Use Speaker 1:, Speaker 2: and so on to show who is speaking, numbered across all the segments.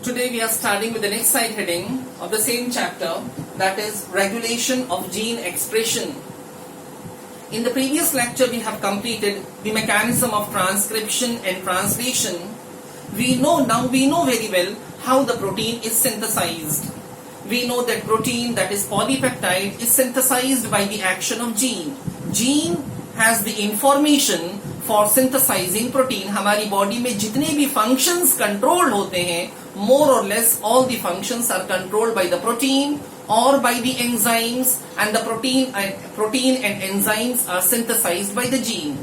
Speaker 1: Today we are starting with the next side heading of the same chapter, that is regulation of gene expression. In the previous lecture we have completed the mechanism of transcription and translation. We know very well how the protein is synthesized. We know that protein, that is polypeptide, is synthesized by the action of gene. Gene has the information for synthesizing protein. हमारी body में जितने भी functions controlled होते हैं, more or less all the functions are controlled by the protein or by the enzymes, and the protein and enzymes are synthesized by the gene.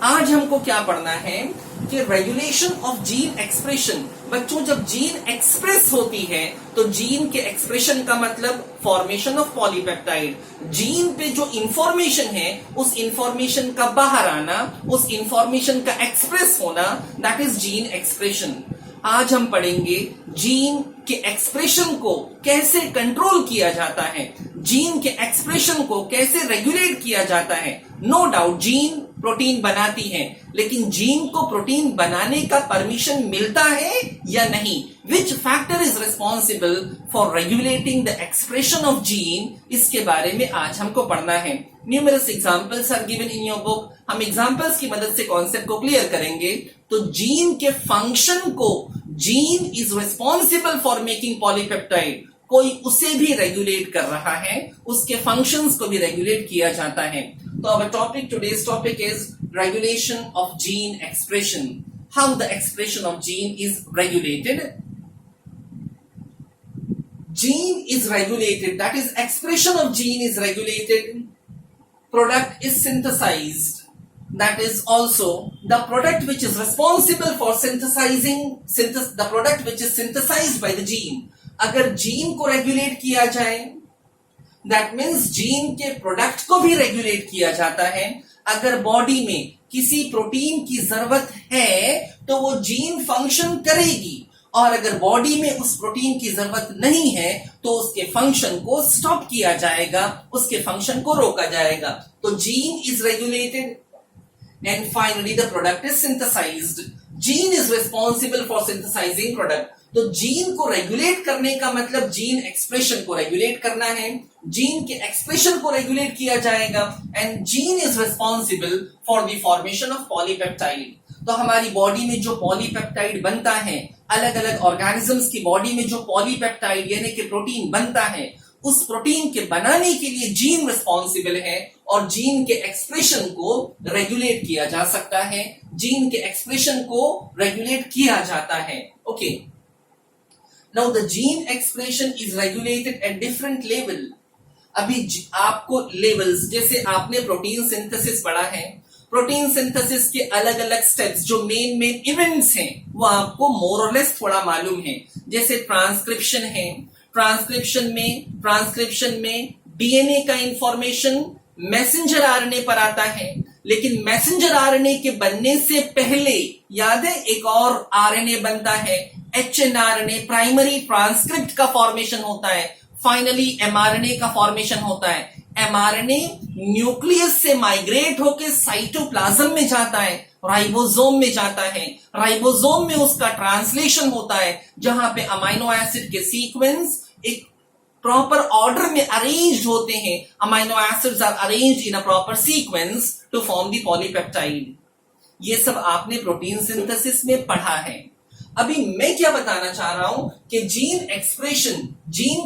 Speaker 1: आज हमको क्या पढ़ना है कि रेगुलेशन ऑफ जीन एक्सप्रेशन. बच्चों, जब जीन एक्सप्रेस होती है तो जीन के एक्सप्रेशन का मतलब फॉर्मेशन ऑफ पॉलीपेप्टाइड. जीन पे जो इंफॉर्मेशन है उस इंफॉर्मेशन का बाहर आना, उस इंफॉर्मेशन का एक्सप्रेस होना, दैट इज जीन एक्सप्रेशन. आज हम पढ़ेंगे जीन के एक्सप्रेशन को कैसे कंट्रोल किया जाता है, जीन के एक्सप्रेशन को कैसे रेगुलेट किया जाता है. नो डाउट जीन प्रोटीन बनाती है, लेकिन जीन को प्रोटीन बनाने का परमिशन मिलता है या नहीं. Which factor is responsible for regulating the expression of gene, इसके बारे में आज हमको पढ़ना है. Numerous examples are given in your book. हम एग्जांपल्स की मदद से कॉन्सेप्ट को क्लियर करेंगे. तो जीन के फंक्शन को, gene is responsible for making polypeptide, कोई उसे भी रेगुलेट कर रहा है, उसके फंक्शंस को भी रेगुलेट किया जाता है. तो our topic, today's topic is regulation of gene expression. How the expression of gene is regulated. Gene is regulated, that is expression of gene is regulated. Product is synthesized, that is also the product which is responsible for the product which is synthesized by the gene. अगर gene को regulate किया जाए, that means gene के product को भी regulate किया जाता है. अगर बॉडी में किसी प्रोटीन की जरूरत है तो वो जीन फंक्शन करेगी, और अगर बॉडी में उस प्रोटीन की जरूरत नहीं है तो उसके फंक्शन को स्टॉप किया जाएगा, उसके फंक्शन को रोका जाएगा. तो gene is regulated and finally the product is synthesized. Gene is responsible for synthesizing product. तो जीन को रेगुलेट करने का मतलब जीन एक्सप्रेशन को रेगुलेट करना है. जीन के एक्सप्रेशन को रेगुलेट किया जाएगा and gene is responsible for the formation of polypeptide. तो हमारी बॉडी में जो पॉलीपेप्टाइड बनता है, अलग अलग ऑर्गेनिजम्स की बॉडी में जो पॉलीपेप्टाइड यानी कि प्रोटीन बनता है, उस प्रोटीन के बनाने के लिए जीन रिस्पॉन्सिबल है, और जीन के एक्सप्रेशन को रेगुलेट किया जा सकता है, जीन के एक्सप्रेशन को रेगुलेट किया जाता है. Okay, now the gene expression is regulated at different level. अभी आपको लेवल्स, जैसे आपने प्रोटीन सिंथेसिस पढ़ा है, प्रोटीन सिंथेसिस के अलग अलग स्टेप्स जो मेन इवेंट्स हैं वो आपको मोर और लेस थोड़ा मालूम है. जैसे ट्रांसक्रिप्शन है, ट्रांसक्रिप्शन में डीएनए का इंफॉर्मेशन मैसेंजर आरएनए पर आता है, लेकिन मैसेंजर आरएनए के बनने से पहले याद है एक और आरएनए बनता है, एचएनआरएनए. प्राइमरी ट्रांसक्रिप्ट का फॉर्मेशन होता है, फाइनली एमआरएनए का फॉर्मेशन होता है. एमआरएनए न्यूक्लियस से माइग्रेट होकर साइटोप्लाज्म में जाता है, राइबोसोम में जाता है. राइबोसोम में उसका ट्रांसलेशन होता है, जहां पे अमाइनो एसिड के सीक्वेंस एक प्रॉपर ऑर्डर में अरेंज्ड होते हैं. Amino acids are arranged in a proper sequence to form the polypeptide. ये सब आपने प्रोटीन सिंथेसिस में पढ़ा है. अभी मैं क्या बताना चाह रहा हूं कि जीन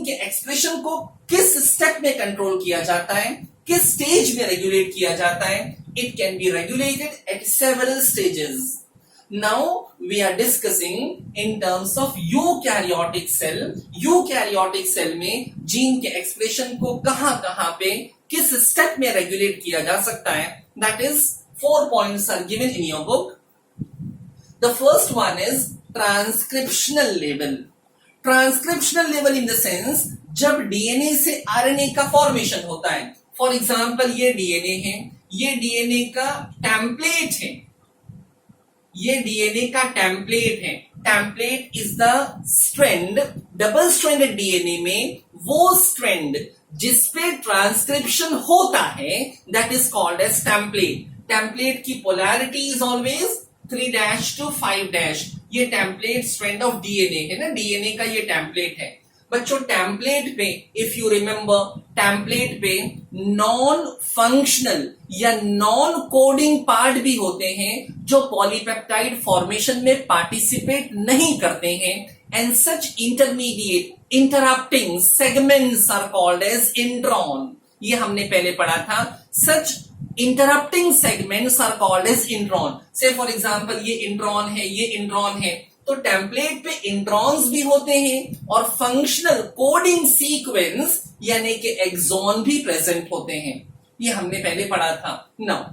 Speaker 1: के एक्सप्रेशन को किस स्टेप में कंट्रोल किया जाता है, किस स्टेज में रेगुलेट किया जाता है. It can be regulated at several stages. Now we are discussing in terms of eukaryotic cell. Eukaryotic cell में जीन के एक्सप्रेशन को कहां पे किस स्टेप में रेगुलेट किया जा सकता है. That is 4 points are given in your book. The first one is transcriptional level. Transcriptional level in the sense जब डीएनए से आरएनए का फॉर्मेशन होता है. फॉर एग्जांपल ये डीएनए है, ये डीएनए का टेम्पलेट है, ये डीएनए का टेम्पलेट है. Template is the strand, double stranded DNA में वो स्ट्रैंड जिस पे ट्रांसक्रिप्शन होता है, that is called as template. Template की पोलैरिटी इज ऑलवेज 3' to 5', ये टेम्पलेट स्ट्रैंड ऑफ डीएनए है ना, डीएनए का ये टेम्पलेट है बच्चों। टेम्पलेट पे इफ यू रिमेंबर, टेम्पलेट पे नॉन फंक्शनल या नॉन कोडिंग पार्ट भी होते हैं जो पॉलीपेप्टाइड फॉर्मेशन में पार्टिसिपेट नहीं करते हैं, and such intermediate interrupting segments are called as intron. ये हमने पहले पढ़ा था, such interrupting segments are called as intron. Say for example ये इंट्रॉन है, ये इंट्रॉन है, तो टेम्पलेट पे इंट्रॉन्स भी होते हैं और फंक्शनल कोडिंग सीक्वेंस यानी कि एक्सॉन भी प्रेजेंट होते हैं। ये हमने पहले पढ़ा था। नाउ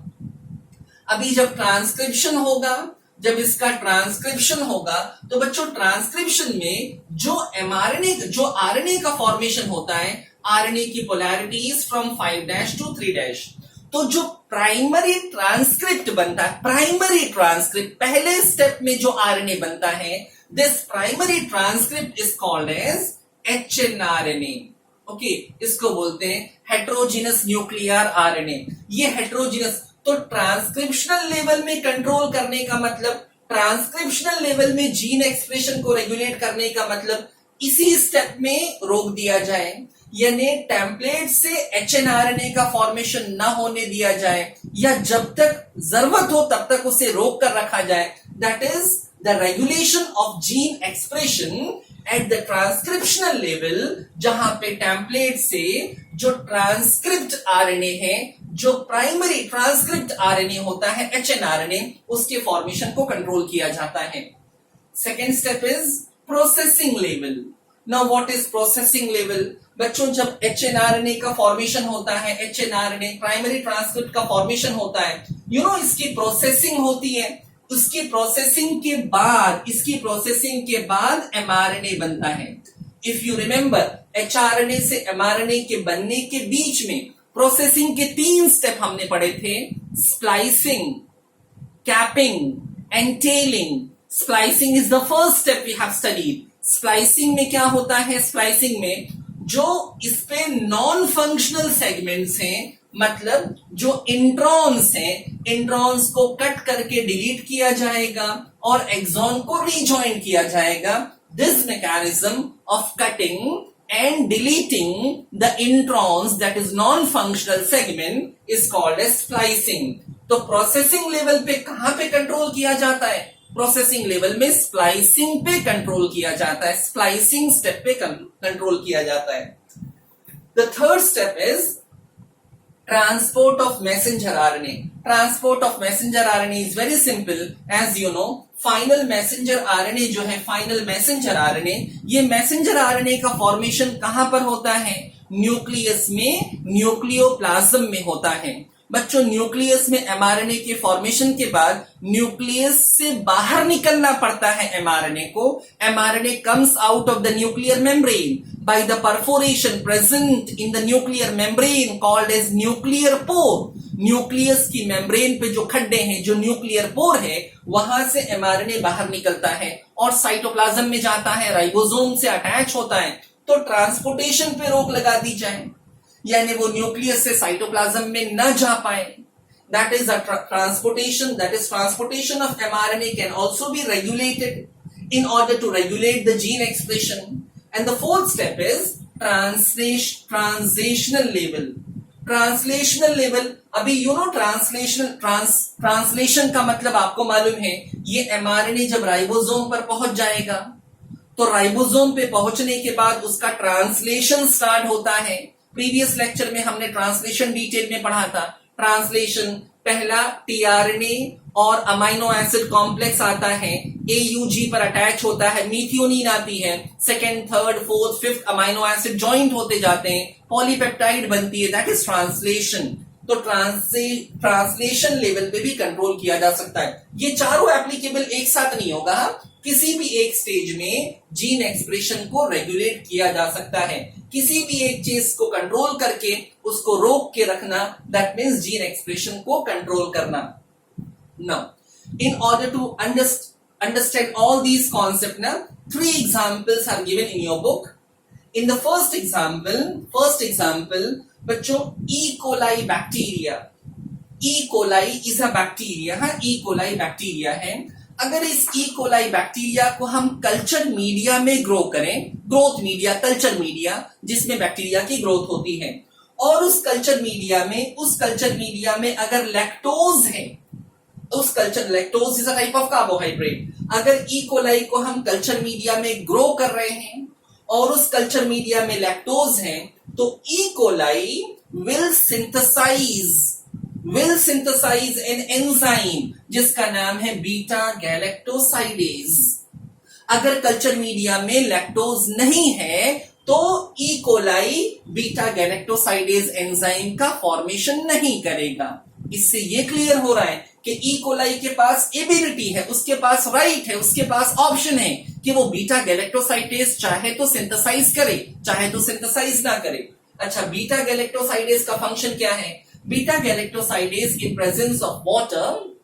Speaker 1: अभी जब ट्रांसक्रिप्शन होगा, जब इसका ट्रांसक्रिप्शन होगा तो बच्चों ट्रांसक्रिप्शन में जो एमआरएनए जो आरएनए का फॉर्मेशन होता है, आरएनए की पोलैरिटीज फ्रॉम 5' to 3', तो जो प्राइमरी ट्रांसक्रिप्ट बनता है, प्राइमरी ट्रांसक्रिप्ट पहले स्टेप में जो आरएनए बनता है, this primary transcript is called as hnRNA. Okay, इसको बोलते हैं हेटेरोजेनस न्यूक्लियर आरएनए। ये हेटेरोजेनस, तो ट्रांसक्रिप्शनल लेवल में कंट्रोल करने का मतलब, ट्रांसक्रिप्शनल लेवल में जीन एक्सप्रेशन को रेगुलेट करने का मतलब इसी स्टेप में रोक दिया जाए, यानी टेम्पलेट से एचएनआरएनए का फॉर्मेशन ना होने दिया जाए, या जब तक जरूरत हो तब तक उसे रोक कर रखा जाए। That is the regulation of gene expression at the transcriptional level, जहां पे टेम्पलेट से जो ट्रांसक्रिप्ट आरएनए है, जो प्राइमरी ट्रांसक्रिप्ट आरएनए होता है एचएनआरएनए, उसके फॉर्मेशन को कंट्रोल किया जाता है। Second step is processing level. Now what is processing level? बच्चों जब एचएनआरएनए का फॉर्मेशन होता है, एचएनआरएनए प्राइमरी ट्रांसक्रिप्ट का फॉर्मेशन होता है, इसकी प्रोसेसिंग होती है। इसकी प्रोसेसिंग के बाद एमआरएनए बनता है। इफ यू रिमेंबर, एचआरएनए से एमआरएनए के बनने के बीच में प्रोसेसिंग के 3 स्टेप हमने पढ़े थे, splicing, capping and tailing. Splicing is the first step we have studied. Splicing में क्या होता है? स्प्लाइसिंग में जो इस पे नॉन फंक्शनल सेगमेंट्स हैं, मतलब जो इंट्रॉन्स हैं, इंट्रॉन्स को कट करके डिलीट किया जाएगा और एक्सॉन को रीजॉइन किया जाएगा। This mechanism of cutting and deleting the introns, that is non functional segment, is called as splicing. तो प्रोसेसिंग लेवल पे कहां पे कंट्रोल किया जाता है? प्रोसेसिंग लेवल में स्प्लाइसिंग पे कंट्रोल किया जाता है, स्प्लाइसिंग स्टेप पे कंट्रोल किया जाता है। The third step is transport of messenger RNA. Transport of messenger RNA is very simple, as you know. Final messenger RNA जो है, फाइनल मैसेंजर आरएनए, ये मैसेंजर आरएनए का फॉर्मेशन कहां पर होता है? न्यूक्लियस में, न्यूक्लियोप्लाज्म में होता है। बच्चों न्यूक्लियस में एमआरएनए के फॉर्मेशन के बाद न्यूक्लियस से बाहर निकलना पड़ता है एमआरएनए को। MRNA comes out of the nuclear membrane by the perforation present in the nuclear membrane called as nuclear pore. Nucleus की मेम्ब्रेन पे जो खड्डे हैं, जो न्यूक्लियर पोर है, वहां से एमआरएनए बाहर निकलता है और साइटोप्लाज्म में जाता है, राइबोसोम से अटैच होता है। तो ट्रांसपोर्टेशन पे रोक लगा दी जाए, यानी वो न्यूक्लियस से साइटोप्लाज्म में न जा पाए। That is a transportation, that is transportation of mRNA can also be regulated in order to regulate the gene expression. And the fourth step is translational level. Translational level, अभी translation का मतलब आपको मालूम है, ये mRNA जब ribosome पर पहुंच जाएगा तो राइबोसोम पे पहुंचने के बाद उसका ट्रांसलेशन स्टार्ट होता है। प्रीवियस लेक्चर में हमने ट्रांसलेशन डिटेल में पढ़ा था। ट्रांसलेशन, पहला टीआरएनए और अमाइनो एसिड कॉम्प्लेक्स आता है, एयूजी पर अटैच होता है, मीथियोनिन आती है, second, third, fourth, fifth amino acid joint होते जाते हैं, पॉलीपेप्टाइड बनती है, दैट इज ट्रांसलेशन। तो ट्रांसलेशन लेवल पे भी कंट्रोल किया जा सकता है। ये चारों एप्लीकेबल एक साथ नहीं होगा, किसी भी एक स्टेज में जीन एक्सप्रेशन को रेगुलेट किया जा सकता है। किसी भी एक चीज को कंट्रोल करके उसको रोक के रखना, दैट मीन्स जीन एक्सप्रेशन को कंट्रोल करना। Now, in order to understand all these concept, ना 3 examples are given in your book. In the first example बच्चों, E coli bacteria. E coli is a bacteria, हाँ E coli bacteria है। अगर इस ई coli bacteria को हम culture media में grow करें, ग्रोथ मीडिया, कल्चर मीडिया जिसमें बैक्टीरिया की ग्रोथ होती है, और उस कल्चर मीडिया में अगर लैक्टोज है, उस culture, lactose is a type of carbohydrate, अगर ई कोलाई को हम कल्चर मीडिया में ग्रो कर रहे हैं और उस कल्चर मीडिया में लैक्टोज है, तो E coli will synthesize an enzyme जिसका नाम है बीटा गैलेक्टोसाइडेज। अगर कल्चर मीडिया में लैक्टोज नहीं है तो E coli beta galactosidase enzyme का फॉर्मेशन नहीं करेगा। इससे ये क्लियर हो रहा है कि ई कोलाई के पास एबिलिटी है, उसके पास राइट है, उसके पास ऑप्शन है कि वो बीटा गैलेक्टोसाइडेज चाहे तो सिंथेसाइज करे, चाहे तो सिंथेसाइज ना करे। अच्छा, बीटा गैलेक्टोसाइडेज का फंक्शन क्या है? Beta galactosidase in presence of water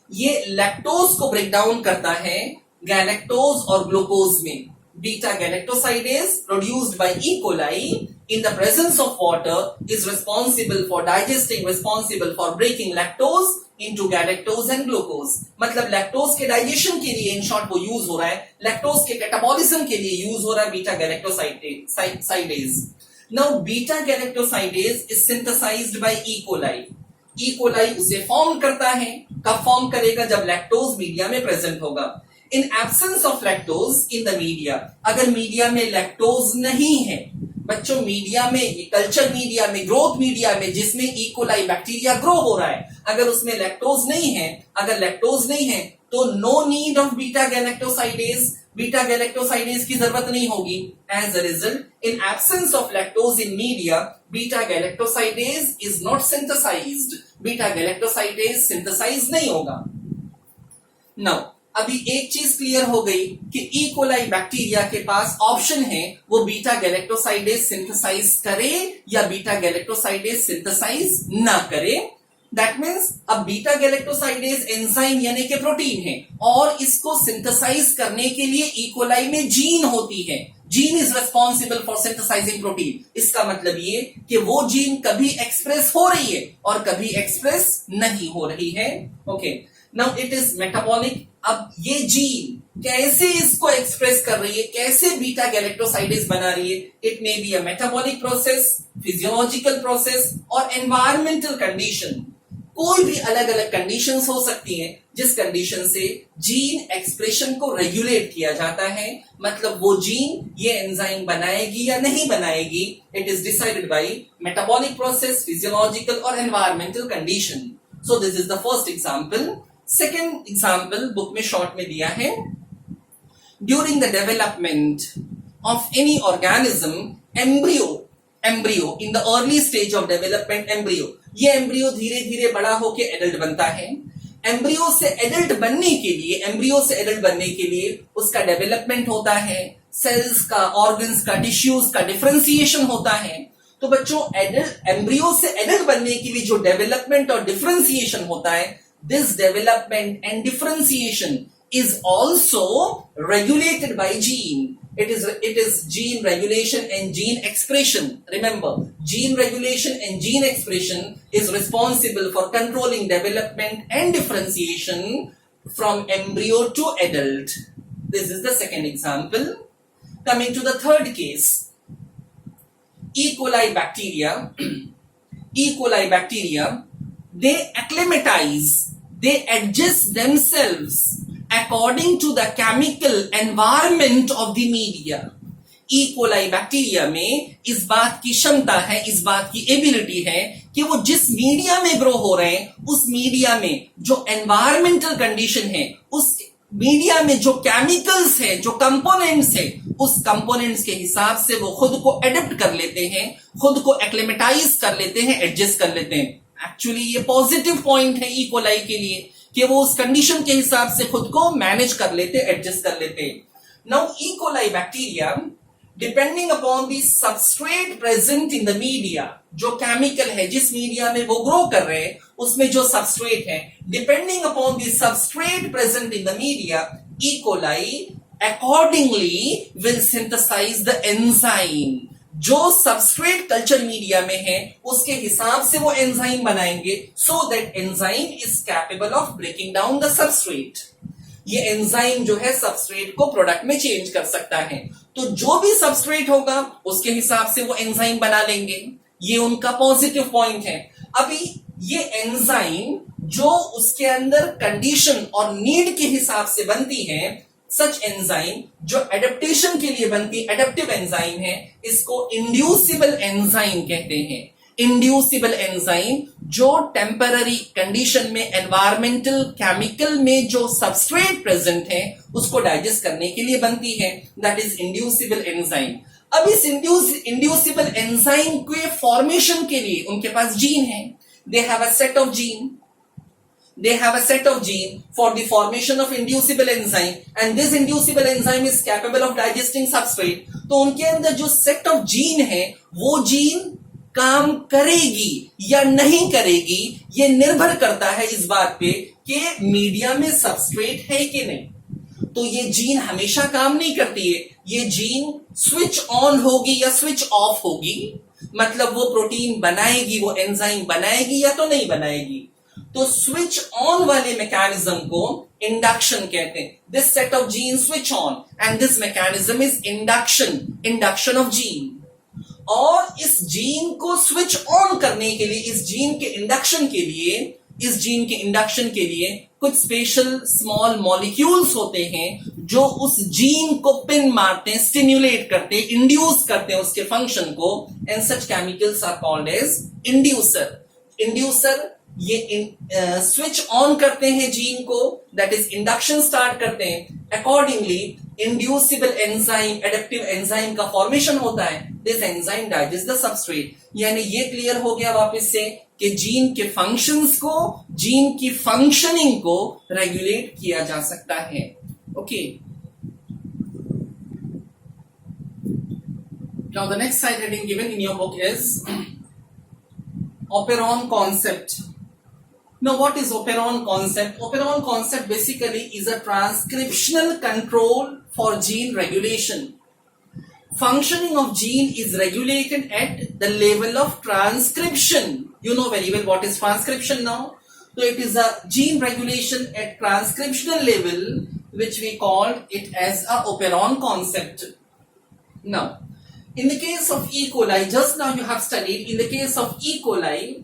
Speaker 1: ये लैक्टोज को ब्रेक डाउन करता है गैलेक्टोज और ग्लूकोज में। Beta galactosidase produced by E coli in the presence of water is responsible for digesting, responsible for breaking lactose into galactose and glucose। मतलब lactose के digestion के लिए इन शॉर्ट वो use हो रहा है, लैक्टोज के कैटाबॉलिज्म के लिए यूज हो रहा है beta galactosidase. Now beta galactosidase is synthesized by E coli. E coli उसे फॉर्म करता है, कब फॉर्म करेगा? जब लैक्टोज मीडिया में प्रेजेंट होगा। इन absence of lactose in the media, अगर मीडिया में लैक्टोज नहीं है बच्चों, मीडिया में, कल्चर मीडिया में, ग्रोथ मीडिया में जिसमें ई कोलाई बैक्टीरिया ग्रो हो रहा है, अगर उसमें लैक्टोज नहीं है, अगर लैक्टोज नहीं है तो no need of beta galactosidase, beta galactosidase की जरूरत नहीं होगी। As a result, in absence of lactose in media, beta galactosidase is not synthesized, beta galactosidase synthesize नहीं होगा। नाउ अभी एक चीज क्लियर हो गई कि ई कोलाई बैक्टीरिया के पास ऑप्शन है वो बीटा गैलेक्टोसाइडेज सिंथेसाइज करे या बीटा गैलेक्टोसाइडेज सिंथेसाइज ना करे। दैट मीन्स अब बीटा गैलेक्टोसाइडेज एंजाइम यानी कि प्रोटीन है और इसको सिंथेसाइज करने के लिए ई कोलाई में जीन होती है। Gene is responsible for synthesising protein. इसका मतलब ये कि वो जीन कभी एक्सप्रेस हो रही है और कभी एक्सप्रेस नहीं हो रही है। Okay, now it is metabolic. अब ये जीन कैसे इसको एक्सप्रेस कर रही है, कैसे बीटा गैलेक्टोसाइडेज बना रही है? It may be a metabolic process, physiological process और एनवायरमेंटल कंडीशन। कोई भी अलग अलग कंडीशंस हो सकती हैं जिस कंडीशन से जीन एक्सप्रेशन को रेगुलेट किया जाता है। मतलब वो जीन ये एंजाइम बनाएगी या नहीं बनाएगी, it is decided by metabolic process, physiological और environmental condition. So this is the first example. Second example book में शॉर्ट में दिया है, during the development of any organism embryo in the early stage of development embryo, ये embryo धीरे धीरे बड़ा होकर एडल्ट बनता है। एम्ब्रियो से एडल्ट बनने के लिए उसका डेवलपमेंट होता है, सेल्स का, ऑर्गन्स का, टिश्यूज का डिफरेंशिएशन होता है। तो बच्चों एम्ब्रियो से एडल्ट बनने के लिए जो डेवलपमेंट और डिफरेंशिएशन होता है, this development and differentiation is also regulated by gene. It is gene regulation and gene expression. Remember, gene regulation and gene expression is responsible for controlling development and differentiation from embryo to adult. This is the second example. Coming to the third case, E. coli bacteria, they acclimatize, they adjust themselves according to the chemical environment of the media. E coli bacteria में इस बात की क्षमता है, इस बात की ability है कि वो जिस मीडिया में ग्रो हो रहे हैं उस मीडिया में जो एनवायरमेंटल कंडीशन है, उस मीडिया में जो केमिकल्स है, जो कंपोनेंट्स है, उस कंपोनेंट्स के हिसाब से वो खुद को एडेप्ट कर लेते हैं, खुद को एक्लेमेटाइज कर लेते हैं, एडजस्ट कर लेते हैं। एक्चुअली ये पॉजिटिव पॉइंट है ई कोलाई के लिए कि वो उस कंडीशन के हिसाब से खुद को मैनेज कर लेते, एडजस्ट कर लेते। Now E coli bacteria depending upon the substrate present in the media, जो केमिकल है जिस मीडिया में वो ग्रो कर रहे हैं उसमें जो सबस्ट्रेट है, depending upon the substrate present in the media, E coli accordingly will synthesize the enzyme जो सबस्ट्रेट कल्चर मीडिया में है उसके हिसाब से वो एंजाइम बनाएंगे, so that enzyme is capable of breaking down the substrate. ये एंजाइम जो है सबस्ट्रेट को प्रोडक्ट में चेंज कर सकता है, तो जो भी सबस्ट्रेट होगा उसके हिसाब से वो एंजाइम बना लेंगे। ये उनका पॉजिटिव पॉइंट है। अभी ये एंजाइम जो उसके अंदर कंडीशन और नीड के हिसाब से बनती है, सच एंजाइम जो एडेप्टेशन के लिए बनती एडेप्टिव एंजाइम है, इसको इंड्यूसिबल एंजाइम कहते हैं। इंड्यूसिबल एंजाइम जो टेम्पररी कंडीशन में एनवायरमेंटल केमिकल में जो सबस्ट्रेट प्रेजेंट है उसको डाइजेस्ट करने के लिए बनती है, दैट इज इंड्यूसिबल एंजाइम। अब इस इंड्यूसिबल एंजाइम के फॉर्मेशन के लिए उनके पास जीन है, they have a set of gene, they have a set of gene for the formation of inducible enzyme, and this inducible enzyme is capable of digesting substrate। तो उनके अंदर जो set of gene है वो gene काम करेगी या नहीं करेगी, ये निर्भर करता है इस बात पे कि मीडिया में सबस्ट्रेट है कि नहीं। तो ये जीन हमेशा काम नहीं करती है, ये जीन स्विच ऑन होगी या स्विच ऑफ होगी, मतलब वो प्रोटीन बनाएगी, वो एंजाइम बनाएगी या तो नहीं बनाएगी। तो स्विच ऑन वाले मैकेनिज्म को इंडक्शन कहते हैं। This set of gene switch on and this mechanism is induction of gene. और इस जीन को स्विच ऑन करने के लिए, इस जीन के इंडक्शन के लिए कुछ स्पेशल स्मॉल मॉलिक्यूल्स होते हैं जो उस जीन को पिन मारते हैं, स्टिम्युलेट करते हैं, इंड्यूस करते हैं उसके फंक्शन को, and such chemicals are called as inducer. ये स्विच ऑन करते हैं जीन को, दैट इज इंडक्शन स्टार्ट करते हैं। Accordingly inducible enzyme, adaptive enzyme का फॉर्मेशन होता है। This enzyme digest the substrate. यानी ये क्लियर हो गया वापस से कि जीन के फंक्शंस को, जीन की फंक्शनिंग को रेगुलेट किया जा सकता है। Okay, now the next side heading given in your book is operon concept. Now what is operon concept? Operon concept basically is a transcriptional control for gene regulation. Functioning of gene is regulated at the level of transcription. You know very well what is transcription now. So it is a gene regulation at transcriptional level, which we call it as a operon concept. Now, in the case of E. coli, just now you have studied, in the case of E. coli,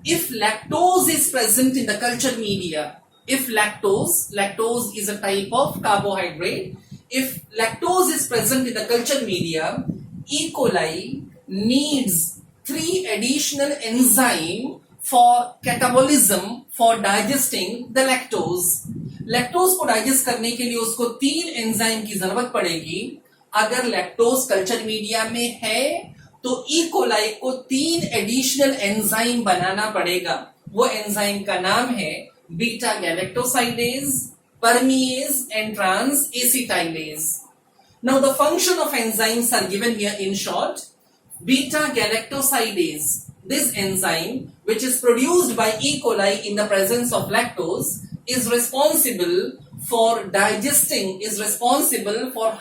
Speaker 1: if lactose is present in the culture media, if lactose is a type of carbohydrate, if lactose is present in the culture media, E. coli needs 3 additional enzymes for catabolism, for digesting the lactose. Lactose को digest करने के लिए उसको 3 enzyme की जरूरत पड़ेगी। अगर lactose culture media में है तो ई कोलाई को 3 एडिशनल एंजाइम बनाना पड़ेगा। वो एंजाइम का नाम है beta galactosidase, permease and trans acetylase. Now the function of enzymes are given here in short. Beta galactosidase, this enzyme which is produced by E. coli in the presence of lactose is responsible for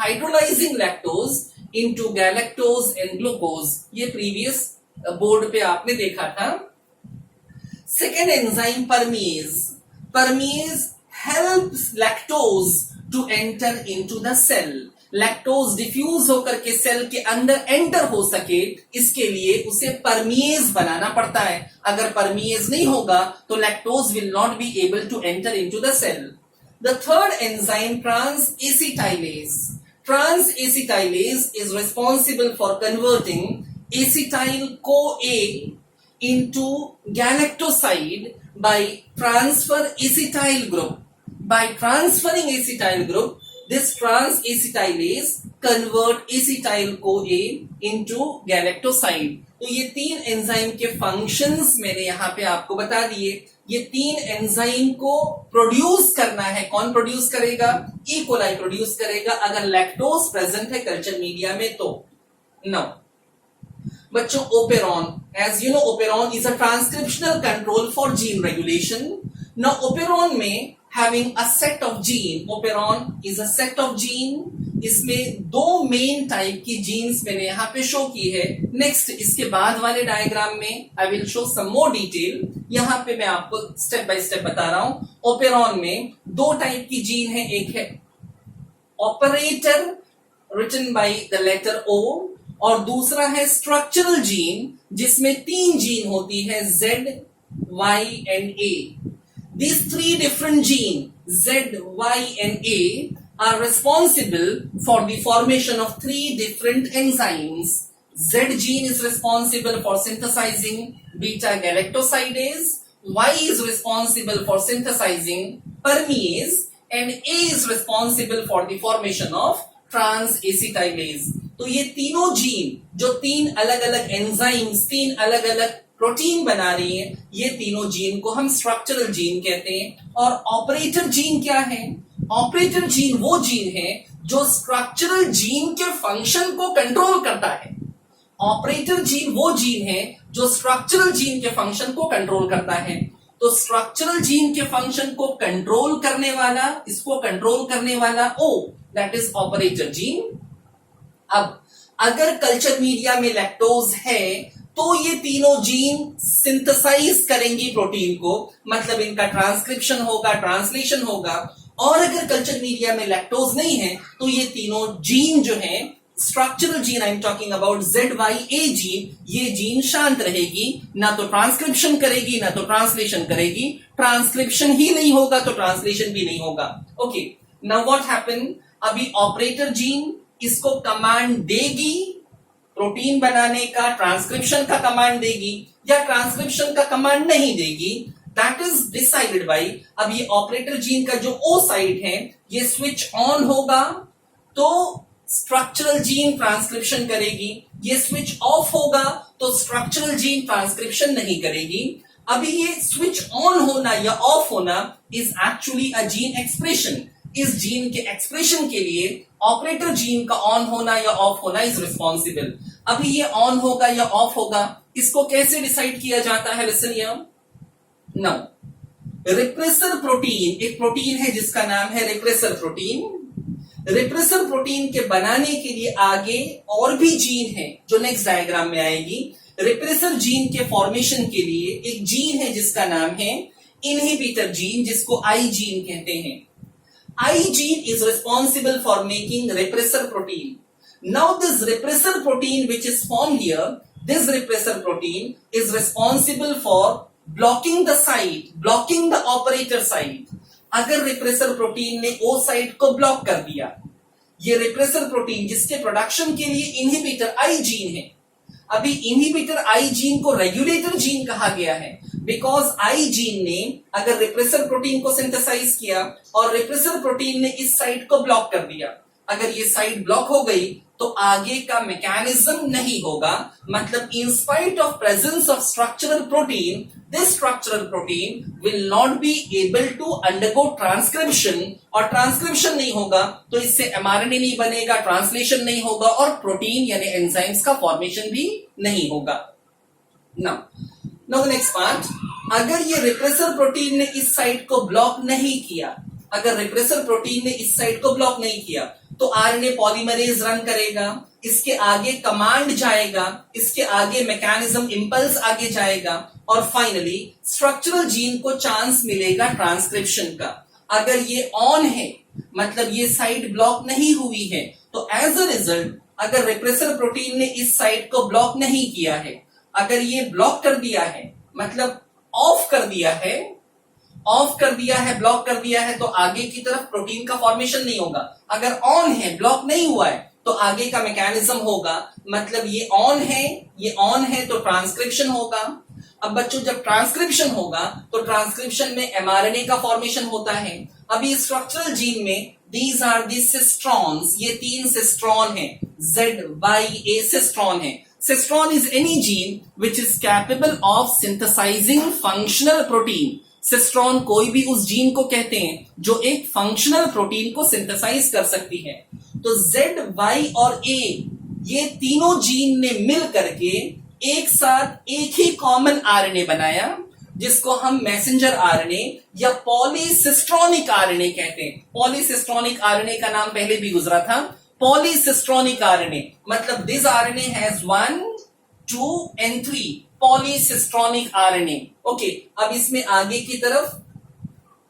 Speaker 1: hydrolyzing lactose into galactose and glucose. ये previous board पे आपने देखा था। Second enzyme permease helps lactose to enter into the cell. Lactose diffuse होकर के cell के अंदर enter हो सके, इसके लिए उसे परमीएज बनाना पड़ता है। अगर परमीएज नहीं होगा तो lactose will not be able to enter into the cell. The third enzyme trans acetylase is responsible for converting acetyl CoA into galactoside by transfer acetyl group. By transferring acetyl group, this trans acetylase convert acetyl CoA into galactoside. तो ये 3 enzyme के functions मैंने यहाँ पे आपको बता दिए। ये 3 एंजाइम को प्रोड्यूस करना है, कौन प्रोड्यूस करेगा? ई कोलाई प्रोड्यूस करेगा अगर लैक्टोज प्रेजेंट है कल्चर मीडिया में तो। नाउ बच्चों, operon, as you know, operon is a transcriptional control for gene regulation. Now operon में having a set of gene. Operon is a set of gene. इसमें दो मेन टाइप की jeans मैंने यहां पे शो की है. नेक्स्ट इसके बाद वाले डायग्राम में I will show some more detail. यहां पे मैं आपको स्टेप बाय स्टेप बता रहा हूं. ओपेरॉन में दो टाइप की जीन है. एक है operator written by the letter O और दूसरा है स्ट्रक्चरल जीन जिसमें तीन जीन होती है Z, Y and A. These three different genes Z, Y and A are responsible for the formation of three different enzymes. Z gene is responsible for synthesizing beta galactosidase, Y is responsible for synthesizing permease and A is responsible for the formation of trans-acetylase. तो ये तीनों gene जो तीन अलग अलग enzymes, तीन अलग अलग प्रोटीन बना रही है, ये तीनों जीन को हम स्ट्रक्चरल जीन कहते हैं. और ऑपरेटर जीन क्या है? ऑपरेटर जीन वो जीन है जो स्ट्रक्चरल जीन के फंक्शन को कंट्रोल करता है. ऑपरेटर जीन वो जीन है जो स्ट्रक्चरल जीन के फंक्शन को कंट्रोल करता है. तो स्ट्रक्चरल जीन के फंक्शन को कंट्रोल करने वाला, इसको कंट्रोल करने वाला O, that is operator gene. अब अगर कल्चर मीडिया में लैक्टोज है तो ये तीनों जीन सिंथेसाइज करेंगी प्रोटीन को, मतलब इनका ट्रांसक्रिप्शन होगा, ट्रांसलेशन होगा. और अगर कल्चर मीडिया में लैक्टोज नहीं है तो ये तीनों जीन जो है, structural gene I am talking about ZYA gene, ये जीन शांत रहेगी, ना तो ट्रांसक्रिप्शन करेगी ना तो ट्रांसलेशन करेगी. ट्रांसक्रिप्शन ही नहीं होगा तो ट्रांसलेशन भी नहीं होगा. Okay, now what happen? अभी ऑपरेटर जीन इसको कमांड देगी प्रोटीन बनाने का, ट्रांसक्रिप्शन का कमांड देगी या ट्रांसक्रिप्शन का कमांड नहीं देगी. दैट इज डिसाइडेड बाय, अब ये ऑपरेटर जीन का जो O साइड है ये स्विच ऑन होगा तो स्ट्रक्चरल जीन ट्रांसक्रिप्शन करेगी, ये स्विच ऑफ होगा तो स्ट्रक्चरल जीन ट्रांसक्रिप्शन नहीं करेगी. अभी ये स्विच ऑन होना या ऑफ होना is actually a gene expression. इस जीन के एक्सप्रेशन के लिए ऑपरेटर जीन का ऑन होना या ऑफ होना इज रिस्पॉन्सिबल. अभी ये ऑन होगा या ऑफ होगा, इसको कैसे डिसाइड किया जाता है? Listen here now. Repressor protein, एक प्रोटीन है जिसका नाम है रिप्रेसर प्रोटीन. रिप्रेसर प्रोटीन के बनाने के लिए आगे और भी जीन है जो नेक्स्ट डायग्राम में आएगी. रिप्रेसर जीन के फॉर्मेशन के लिए एक जीन है जिसका नाम है इनहिबिटर जीन, जिसको I जीन कहते हैं. I gene is responsible for making repressor protein. Now this repressor protein which is formed here, this repressor protein is responsible for blocking the site, blocking the operator site. अगर repressor protein ने O site को block कर दिया, ये repressor protein जिसके production के लिए inhibitor I gene है. अभी इनहिबिटर I जीन को रेगुलेटर जीन कहा गया है बिकॉज I जीन ने अगर रिप्रेसर प्रोटीन को सिंथेसाइज किया और रिप्रेसर प्रोटीन ने इस साइट को ब्लॉक कर दिया. अगर ये साइट ब्लॉक हो गई तो आगे का मैकेनिज्म नहीं होगा. मतलब in spite of presence of structural protein, this structural protein will not be able to undergo transcription. और ट्रांसक्रिप्शन नहीं होगा तो इससे mRNA नहीं बनेगा, ट्रांसलेशन नहीं होगा और प्रोटीन यानी एंजाइम्स का फॉर्मेशन भी नहीं होगा. Now the next part. अगर ये रिप्रेसर प्रोटीन ने इस साइट को ब्लॉक नहीं किया, अगर रिप्रेसर प्रोटीन ने इस साइट को ब्लॉक नहीं किया तो आरएनए पॉलीमरेज रन करेगा, इसके आगे कमांड जाएगा, इसके आगे मैकेनिज्म इंपल्स आगे जाएगा और फाइनली स्ट्रक्चरल जीन को चांस मिलेगा ट्रांसक्रिप्शन का. अगर ये ऑन है मतलब ये साइट ब्लॉक नहीं हुई है तो एज अ रिजल्ट अगर रिप्रेसर प्रोटीन ने इस साइट को ब्लॉक नहीं किया है, अगर ये ब्लॉक कर दिया है मतलब ऑफ कर दिया है, ब्लॉक कर दिया है तो आगे की तरफ प्रोटीन का फॉर्मेशन नहीं होगा. अगर ऑन है, ब्लॉक नहीं हुआ है तो आगे का मैकेनिज्म होगा, मतलब ये ऑन है तो ट्रांसक्रिप्शन होगा. अब बच्चों जब ट्रांसक्रिप्शन होगा तो ट्रांसक्रिप्शन में mRNA का फॉर्मेशन होता है. अभी स्ट्रक्चरल जीन में दीज आर दी सिस्ट्रॉन्स, ये 3 सिस्ट्रॉन है, ZYA सिस्ट्रॉन है. Cistron is any gene which is capable of synthesising functional protein. Cistron कोई भी उस जीन को कहते हैं जो एक फंक्शनल प्रोटीन को सिंथेसाइज कर सकती है. तो Z, Y और A ये तीनों जीन ने मिल करके एक साथ एक ही कॉमन आरएनए बनाया जिसको हम मैसेंजर आरएनए या पॉलीसिस्ट्रॉनिक आरएनए कहते हैं। पॉलीसिस्ट्रॉनिक आरएनए का नाम पहले भी गुजरा था। पॉलीसिस्ट्रॉनिक आरएनए मतलब this RNA has 1, 2 and 3 polycistronic RNA. Okay, अब इसमें आगे की तरफ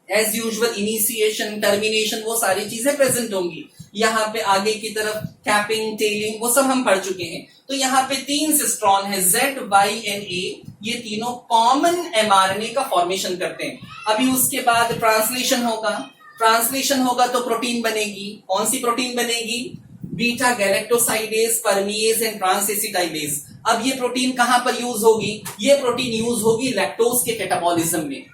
Speaker 1: एज यूजुअल इनिशिएशन, टर्मिनेशन, वो सारी चीजें प्रेजेंट होंगी। यहाँ पे आगे की तरफ कैपिंग, टेलिंग, वो सब हम पढ़ चुके हैं। तो यहाँ पे 3 सिस्ट्रॉन है, Z, Y and A, ये तीनों कॉमन एमआरएनए का फॉर्मेशन करते हैं। अभी उसके बाद ट्रांसलेशन होगा। ट्रांसलेशन होगा तो प्रोटीन बनेगी। कौन सी प्रोटीन बनेगी? Beta galactosidase, परमिएज and transacetylase. अब ये प्रोटीन कहां पर यूज होगी? ये प्रोटीन यूज होगी लैक्टोज के कैटाबॉलिज्म में।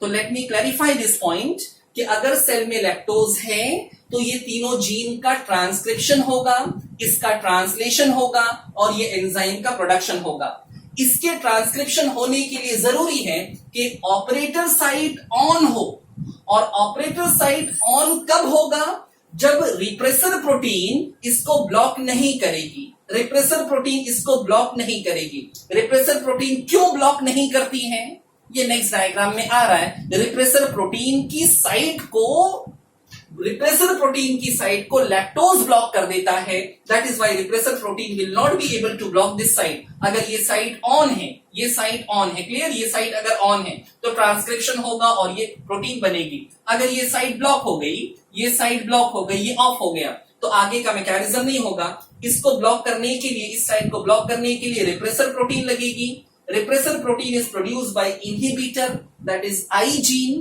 Speaker 1: तो let me clarify this point कि अगर सेल में लैक्टोज है तो ये तीनों जीन का ट्रांसक्रिप्शन होगा, इसका ट्रांसलेशन होगा और ये एंजाइम का प्रोडक्शन होगा। इसके ट्रांसक्रिप्शन होने के लिए जरूरी है कि ऑपरेटर साइट ऑन हो। और ऑपरेटर साइट ऑन कब होगा? जब रिप्रेसर प्रोटीन इसको ब्लॉक नहीं करेगी। रिप्रेसर प्रोटीन इसको ब्लॉक नहीं करेगी। रिप्रेसर प्रोटीन क्यों ब्लॉक नहीं करती है? ये नेक्स्ट डायग्राम में आ रहा है। रिप्रेसर प्रोटीन की साइट को लैक्टोज ब्लॉक कर देता है। That is why repressor protein will not be able to block this site. अगर ये साइट ऑन है, ये साइट ऑन है, क्लियर? ये साइट अगर ऑन है तो ट्रांसक्रिप्शन होगा और ये प्रोटीन बनेगी। अगर ये साइट ब्लॉक हो गई, ये साइट ब्लॉक हो गई, ये ऑफ हो गया, तो आगे का मैकेनिज्म नहीं होगा। इसको ब्लॉक करने के लिए, इस साइट को ब्लॉक करने के लिए रिप्रेसर प्रोटीन लगेगी। Repressor protein is produced by inhibitor, that is I gene.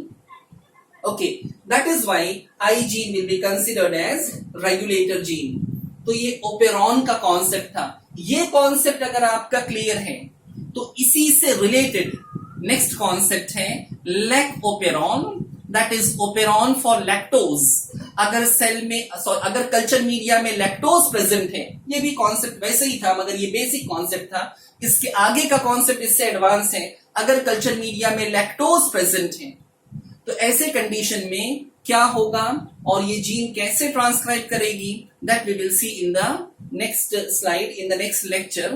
Speaker 1: Okay, that is why I gene will be considered as regulator gene. तो ये ओपेरॉन का कॉन्सेप्ट था। ये कॉन्सेप्ट अगर आपका क्लियर है तो इसी से रिलेटेड नेक्स्ट कॉन्सेप्ट है lac operon, that is operon for lactose. अगर सेल में अगर कल्चर मीडिया में लैक्टोज प्रेजेंट है, ये भी कॉन्सेप्ट वैसे ही था मगर ये बेसिक कॉन्सेप्ट था। इसके आगे का कॉन्सेप्ट इससे एडवांस है। अगर कल्चर मीडिया में लैक्टोज प्रेजेंट है तो ऐसे कंडीशन में क्या होगा और ये जीन कैसे ट्रांसक्राइब करेगी, that we will see in the next slide, in the next lecture.